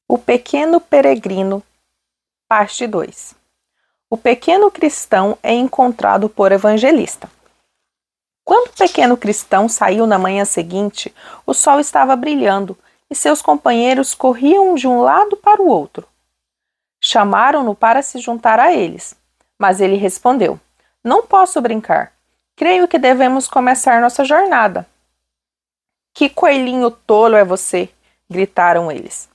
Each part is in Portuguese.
O pequeno peregrino, parte 2. O pequeno cristão é encontrado por Evangelista. Quando o pequeno cristão saiu na manhã seguinte, o sol estava brilhando e seus companheiros corriam de um lado para o outro. Chamaram-no para se juntar a eles, mas ele respondeu: "Não posso brincar. Creio que devemos começar nossa jornada." "Que coelhinho tolo é você!" gritaram eles.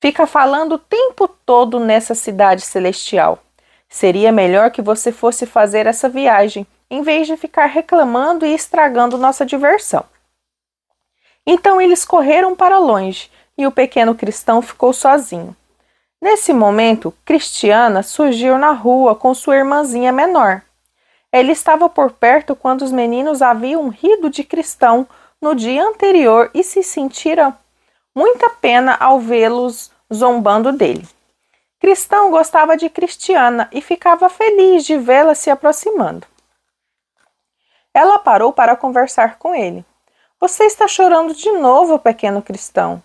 "Fica falando o tempo todo nessa cidade celestial. Seria melhor que você fosse fazer essa viagem, em vez de ficar reclamando e estragando nossa diversão." Então eles correram para longe e o pequeno cristão ficou sozinho. Nesse momento, Cristiana surgiu na rua com sua irmãzinha menor. Ela estava por perto quando os meninos haviam rido de Cristão no dia anterior e se sentiram muita pena ao vê-los zombando dele. Cristão gostava de Cristiana e ficava feliz de vê-la se aproximando. Ela parou para conversar com ele. "Você está chorando de novo, pequeno cristão.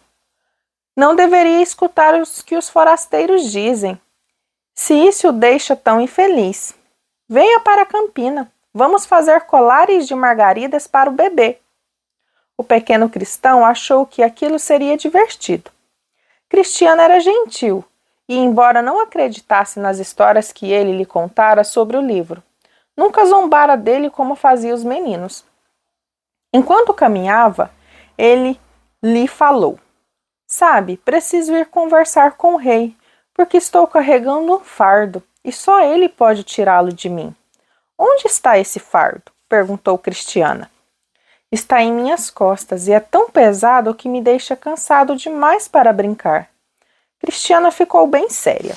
Não deveria escutar o que os forasteiros dizem, se isso o deixa tão infeliz. Venha para a campina. Vamos fazer colares de margaridas para o bebê." O pequeno cristão achou que aquilo seria divertido. Cristiana era gentil e, embora não acreditasse nas histórias que ele lhe contara sobre o livro, nunca zombara dele como fazia os meninos. Enquanto caminhava, ele lhe falou: "Sabe, preciso ir conversar com o rei, porque estou carregando um fardo e só ele pode tirá-lo de mim." "Onde está esse fardo?" perguntou Cristiana. "Está em minhas costas e é tão pesado que me deixa cansado demais para brincar." Cristiana ficou bem séria.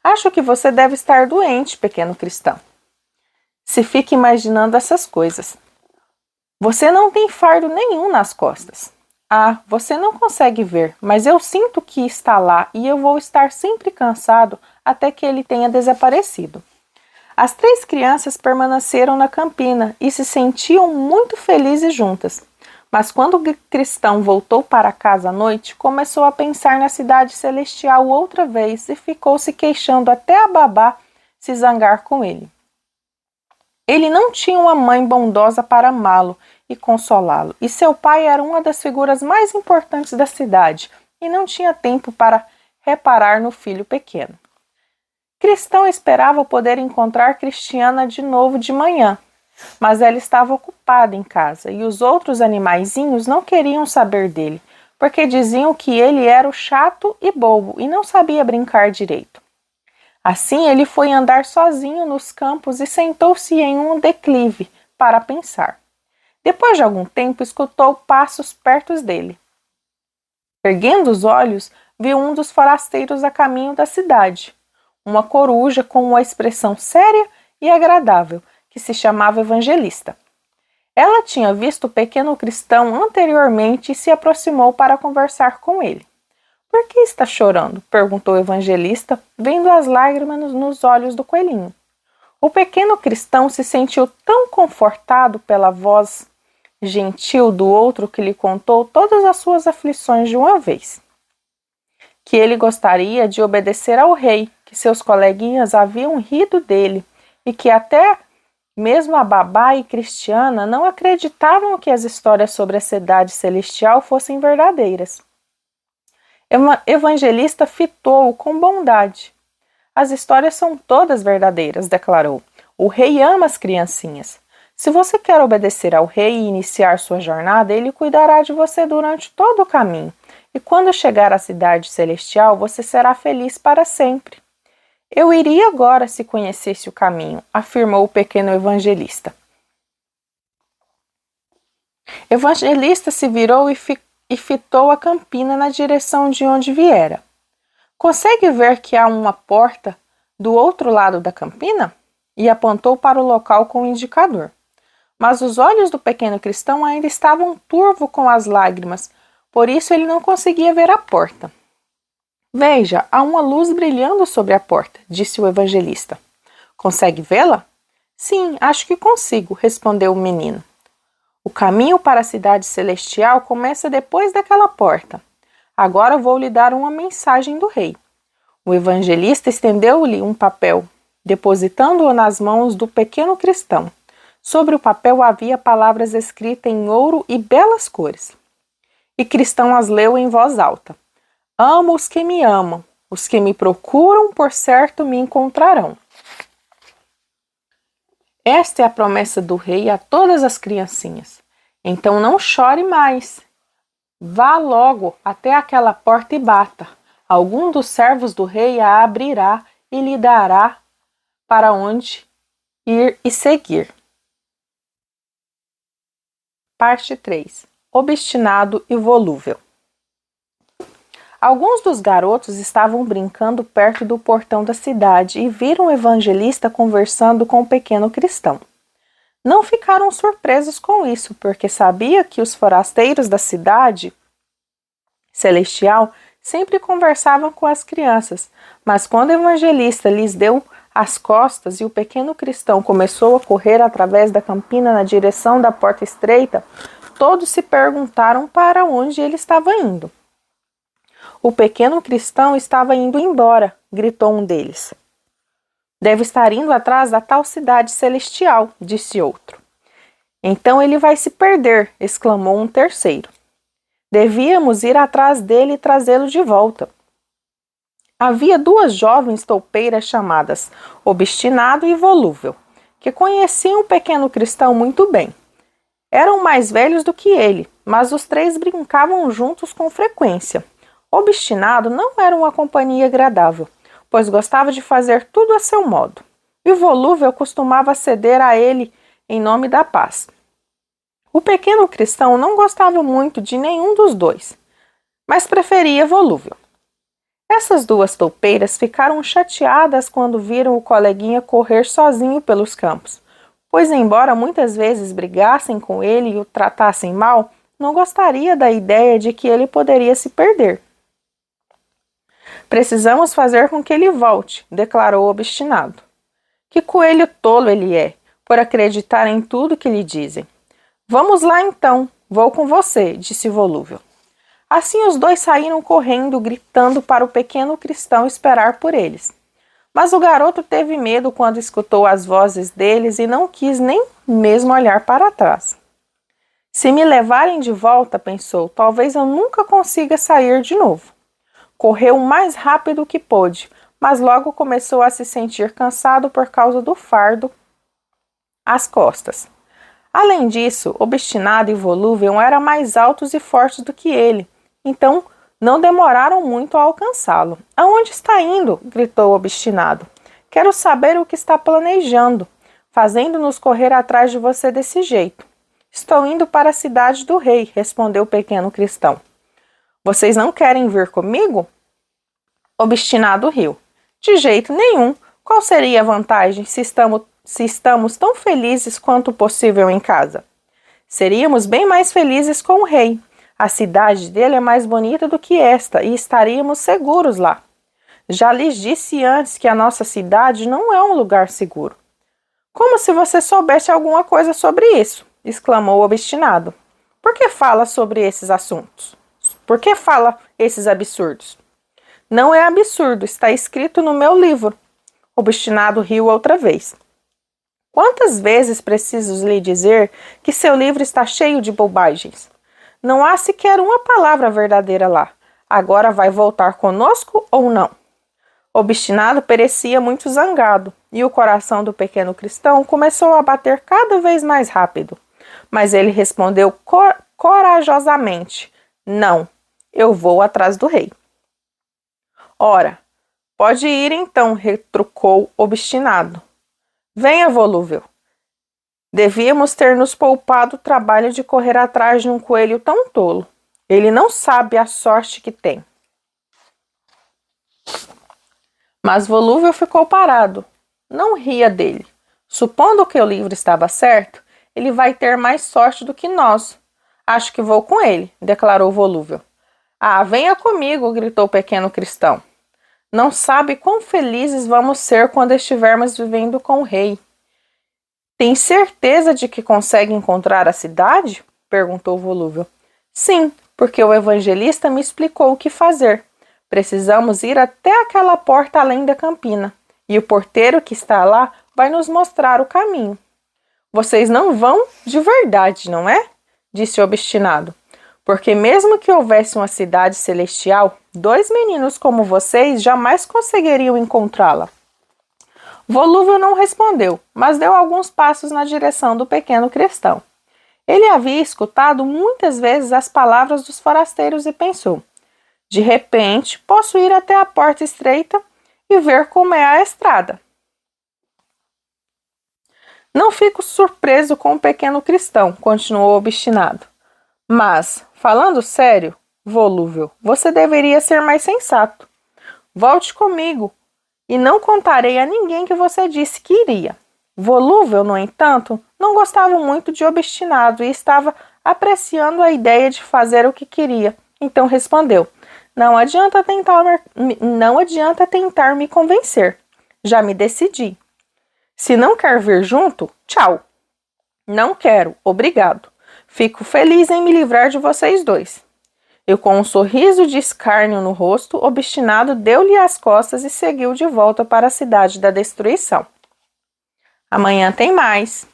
"Acho que você deve estar doente, pequeno cristão. Se fica imaginando essas coisas. Você não tem fardo nenhum nas costas." "Ah, você não consegue ver, mas eu sinto que está lá e eu vou estar sempre cansado até que ele tenha desaparecido." As 3 crianças permaneceram na campina e se sentiam muito felizes juntas. Mas quando o cristão voltou para casa à noite, começou a pensar na cidade celestial outra vez e ficou se queixando até a babá se zangar com ele. Ele não tinha uma mãe bondosa para amá-lo e consolá-lo, e seu pai era uma das figuras mais importantes da cidade e não tinha tempo para reparar no filho pequeno. Cristão esperava poder encontrar Cristiana de novo de manhã, mas ela estava ocupada em casa e os outros animaizinhos não queriam saber dele, porque diziam que ele era o chato e bobo e não sabia brincar direito. Assim ele foi andar sozinho nos campos e sentou-se em um declive para pensar. Depois de algum tempo, escutou passos perto dele. Erguendo os olhos, viu um dos forasteiros a caminho da cidade, uma coruja com uma expressão séria e agradável, que se chamava Evangelista. Ela tinha visto o pequeno cristão anteriormente e se aproximou para conversar com ele. "Por que está chorando?" perguntou o Evangelista, vendo as lágrimas nos olhos do coelhinho. O pequeno cristão se sentiu tão confortado pela voz gentil do outro que lhe contou todas as suas aflições de uma vez. Que ele gostaria de obedecer ao rei, que seus coleguinhas haviam rido dele e que até mesmo a babá e Cristiana não acreditavam que as histórias sobre a cidade celestial fossem verdadeiras. Evangelista fitou-o com bondade. "As histórias são todas verdadeiras", declarou. "O rei ama as criancinhas. Se você quer obedecer ao rei e iniciar sua jornada, ele cuidará de você durante todo o caminho. E quando chegar à cidade celestial, você será feliz para sempre." "Eu iria agora se conhecesse o caminho", afirmou o pequeno Evangelista. Evangelista se virou e fitou a campina na direção de onde viera. "Consegue ver que há uma porta do outro lado da campina?" E apontou para o local com o indicador. Mas os olhos do pequeno cristão ainda estavam turvos com as lágrimas, por isso ele não conseguia ver a porta. "Veja, há uma luz brilhando sobre a porta", disse o Evangelista. "Consegue vê-la?" "Sim, acho que consigo", respondeu o menino. "O caminho para a cidade celestial começa depois daquela porta. Agora vou lhe dar uma mensagem do rei. O evangelista estendeu-lhe um papel, depositando-o nas mãos do pequeno cristão. Sobre o papel havia palavras escritas em ouro e belas cores. E Cristão as leu em voz alta. Amo os que me amam, os que me procuram, por certo, me encontrarão. Esta é a promessa do rei a todas as criancinhas. Então não chore mais. Vá logo até aquela porta e bata. Algum dos servos do rei a abrirá e lhe dará para onde ir e seguir. Parte 3. Obstinado e volúvel. Alguns dos garotos estavam brincando perto do portão da cidade e viram o evangelista conversando com o pequeno cristão. Não ficaram surpresos com isso, porque sabia que os forasteiros da cidade celestial sempre conversavam com as crianças, mas quando o evangelista lhes deu as costas e o pequeno cristão começou a correr através da campina na direção da porta estreita, todos se perguntaram para onde ele estava indo. O pequeno cristão estava indo embora, gritou um deles. Deve estar indo atrás da tal cidade celestial, disse outro. Então ele vai se perder, exclamou um terceiro. Devíamos ir atrás dele e trazê-lo de volta. Havia duas jovens toupeiras chamadas Obstinado e Volúvel, que conheciam o pequeno cristão muito bem. Eram mais velhos do que ele, mas os três brincavam juntos com frequência. Obstinado não era uma companhia agradável, pois gostava de fazer tudo a seu modo, e Volúvel costumava ceder a ele em nome da paz. O pequeno cristão não gostava muito de nenhum dos dois, mas preferia Volúvel. Essas duas toupeiras ficaram chateadas quando viram o coleguinha correr sozinho pelos campos, pois embora muitas vezes brigassem com ele e o tratassem mal, não gostaria da ideia de que ele poderia se perder. Precisamos fazer com que ele volte, declarou o Obstinado. Que coelho tolo ele é, por acreditar em tudo que lhe dizem. Vamos lá então, vou com você, disse Volúvel. Assim os dois saíram correndo, gritando para o pequeno cristão esperar por eles. Mas o garoto teve medo quando escutou as vozes deles e não quis nem mesmo olhar para trás. Se me levarem de volta, pensou, talvez eu nunca consiga sair de novo. Correu o mais rápido que pôde, mas logo começou a se sentir cansado por causa do fardo às costas. Além disso, Obstinado e Volúvel eram mais altos e fortes do que ele, então não demoraram muito a alcançá-lo. Aonde está indo? Gritou o Obstinado. Quero saber o que está planejando, fazendo-nos correr atrás de você desse jeito. Estou indo para a cidade do rei, respondeu o pequeno cristão. Vocês não querem vir comigo? Obstinado riu. De jeito nenhum. Qual seria a vantagem se estamos tão felizes quanto possível em casa? Seríamos bem mais felizes com o rei. A cidade dele é mais bonita do que esta e estaríamos seguros lá. Já lhes disse antes que a nossa cidade não é um lugar seguro. Como se você soubesse alguma coisa sobre isso, exclamou o Obstinado. Por que fala sobre esses assuntos? Por que fala esses absurdos? Não é absurdo, está escrito no meu livro. O Obstinado riu outra vez. Quantas vezes preciso lhe dizer que seu livro está cheio de bobagens? Não há sequer uma palavra verdadeira lá. Agora vai voltar conosco ou não? O Obstinado parecia muito zangado, e o coração do pequeno cristão começou a bater cada vez mais rápido. Mas ele respondeu corajosamente, não, eu vou atrás do rei. Ora, pode ir então, retrucou Obstinado. Venha, Volúvel. Devíamos ter nos poupado o trabalho de correr atrás de um coelho tão tolo. Ele não sabe a sorte que tem. Mas Volúvel ficou parado. Não ria dele. Supondo que o livro estava certo, ele vai ter mais sorte do que nós. Acho que vou com ele, declarou Volúvel. Ah, venha comigo, gritou o pequeno cristão. Não sabe quão felizes vamos ser quando estivermos vivendo com o rei. Tem certeza de que consegue encontrar a cidade? Perguntou Volúvel. Sim, porque o evangelista me explicou o que fazer. Precisamos ir até aquela porta além da campina, e o porteiro que está lá vai nos mostrar o caminho. Vocês não vão de verdade, não é? Disse o obstinado. Porque mesmo que houvesse uma cidade celestial, 2 meninos como vocês jamais conseguiriam encontrá-la. Volúvel não respondeu, mas deu alguns passos na direção do pequeno cristão. Ele havia escutado muitas vezes as palavras dos forasteiros e pensou: de repente, posso ir até a porta estreita e ver como é a estrada. Não fico surpreso com o pequeno cristão, continuou obstinado. Mas, falando sério, Volúvel, você deveria ser mais sensato. Volte comigo e não contarei a ninguém que você disse que iria. Volúvel, no entanto, não gostava muito de obstinado e estava apreciando a ideia de fazer o que queria. Então respondeu: Não adianta tentar me convencer. Já me decidi. Se não quer vir junto, tchau. Não quero, obrigado. Fico feliz em me livrar de vocês dois. Eu, com um sorriso de escárnio no rosto, obstinado deu-lhe as costas e seguiu de volta para a cidade da destruição. Amanhã tem mais.